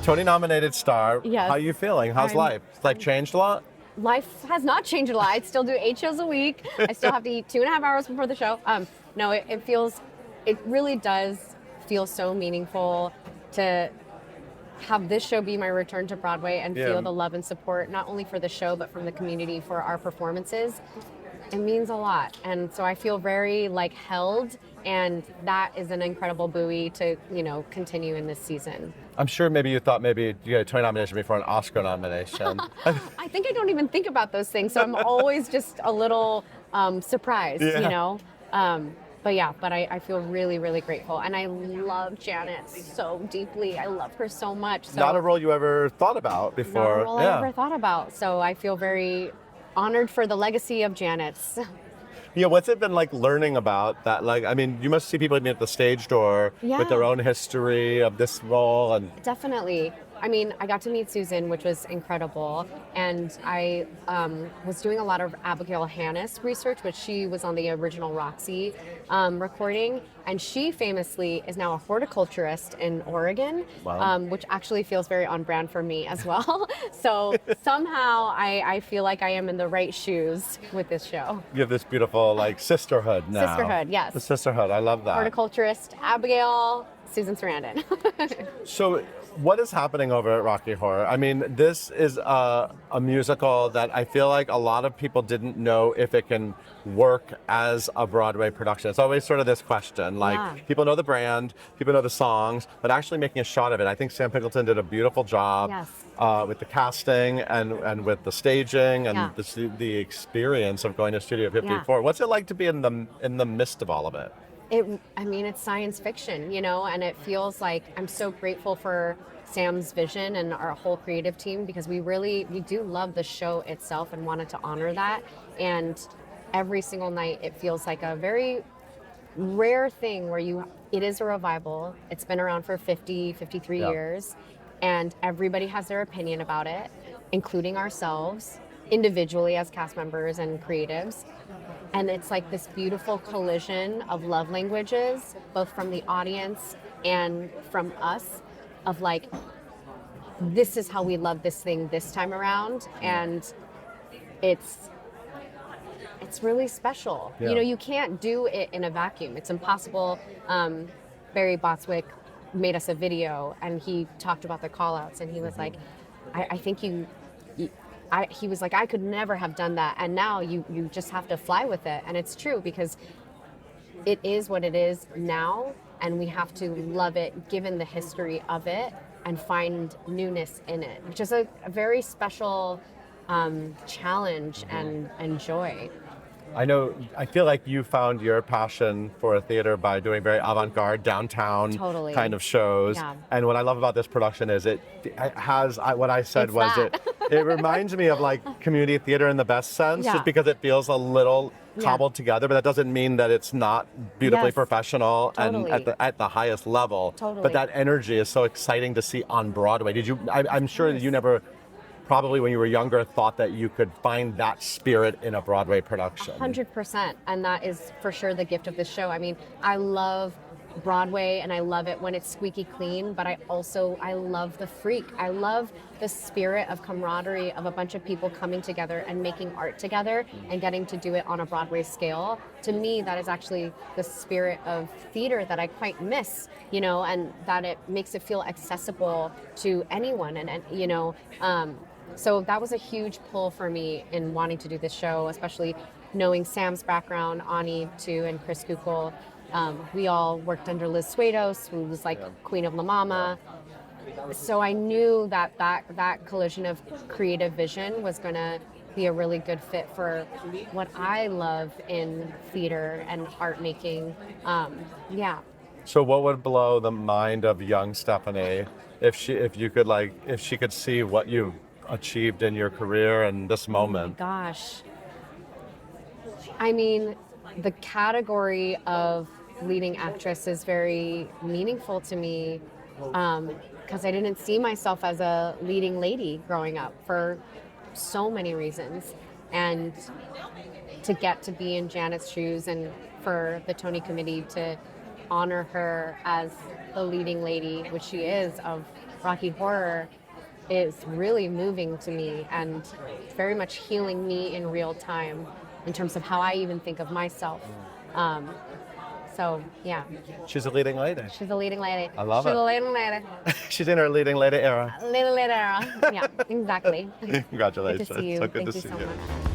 Tony-nominated star. Yes. How are you feeling? How's life? It's like changed a lot? Life has not changed a lot. I still do 8 shows a week. I still have to eat 2.5 hours before the show. No, it really does feel so meaningful to have this show be my return to Broadway and feel the love and support, not only for the show, but from the community for our performances. It means a lot. And so I feel very held, and that is an incredible buoy to, continue in this season. I'm sure maybe you thought maybe you get a Tony nomination before an Oscar nomination. I think I don't even think about those things, so I'm always just a little surprised, But I feel really, really grateful. And I love Janet so deeply. I love her so much. So Not a role you ever thought about before. Not a role I ever thought about. So I feel very honored for the legacy of Janet's. Yeah, what's it been like learning about that? You must see people at the stage door with their own history of this role. And Definitely. I got to meet Susan, which was incredible. And I was doing a lot of Abigail Hannis research, which she was on the original Roxy recording. And she famously is now a horticulturist in Oregon, which actually feels very on brand for me as well. So somehow I feel like I am in the right shoes with this show. You have this beautiful sisterhood now. Sisterhood, yes. The sisterhood, I love that. Horticulturist Abigail, Susan Sarandon. So what is happening over at Rocky Horror? This is a musical that I feel like a lot of people didn't know if it can work as a Broadway production. It's always sort of this question, people know the brand, people know the songs, but actually making a shot of it. I think Sam Pickleton did a beautiful job with the casting and with the staging and the experience of going to Studio 54. What's it like to be in the midst of all of it? It's science fiction, and it feels like I'm so grateful for Sam's vision and our whole creative team, because we do love the show itself and wanted to honor that. And every single night it feels like a very rare thing where it is a revival. It's been around for 53 years, and everybody has their opinion about it, including ourselves individually as cast members and creatives. And it's like this beautiful collision of love languages, both from the audience and from us, of this is how we love this thing this time around. And it's really special. You can't do it in a vacuum. It's impossible. Barry Botswick made us a video, and he talked about the call outs, and he was like, I think he was like, I could never have done that. And now you just have to fly with it. And it's true, because it is what it is now. And we have to love it, given the history of it, and find newness in it, which is a very special challenge and joy. I feel like you found your passion for theater by doing very avant-garde downtown kind of shows. Yeah. And what I love about this production is it has, what I said it reminds me of community theater in the best sense, just because it feels a little cobbled together, but that doesn't mean that it's not beautifully professional and at the highest level. But that energy is so exciting to see on Broadway. I'm sure that you never, probably when you were younger, thought that you could find that spirit in a Broadway production. 100%. And that is for sure the gift of this show. I love Broadway, and I love it when it's squeaky clean, but I love the freak. I love the spirit of camaraderie of a bunch of people coming together and making art together and getting to do it on a Broadway scale. To me, that is actually the spirit of theater that I quite miss, and that it makes it feel accessible to anyone. So that was a huge pull for me in wanting to do this show, especially knowing Sam's background, Ani too, and Chris Kukul. We all worked under Liz Swados, who was Queen of La Mama. So I knew that collision of creative vision was going to be a really good fit for what I love in theater and art making. So what would blow the mind of young Stephanie if she could see what you achieved in your career and this moment? Oh my gosh. The category of leading actress is very meaningful to me, because I didn't see myself as a leading lady growing up for so many reasons. And to get to be in Janet's shoes, and for the Tony Committee to honor her as the leading lady, which she is, of Rocky Horror is really moving to me and very much healing me in real time in terms of how I even think of myself. So, yeah. She's a leading lady. She's a leading lady. I love She's it. a leading lady. She's in her leading lady era. Leading lady. Yeah, exactly. Congratulations. Good to see you. So good Thank to you see so you. much.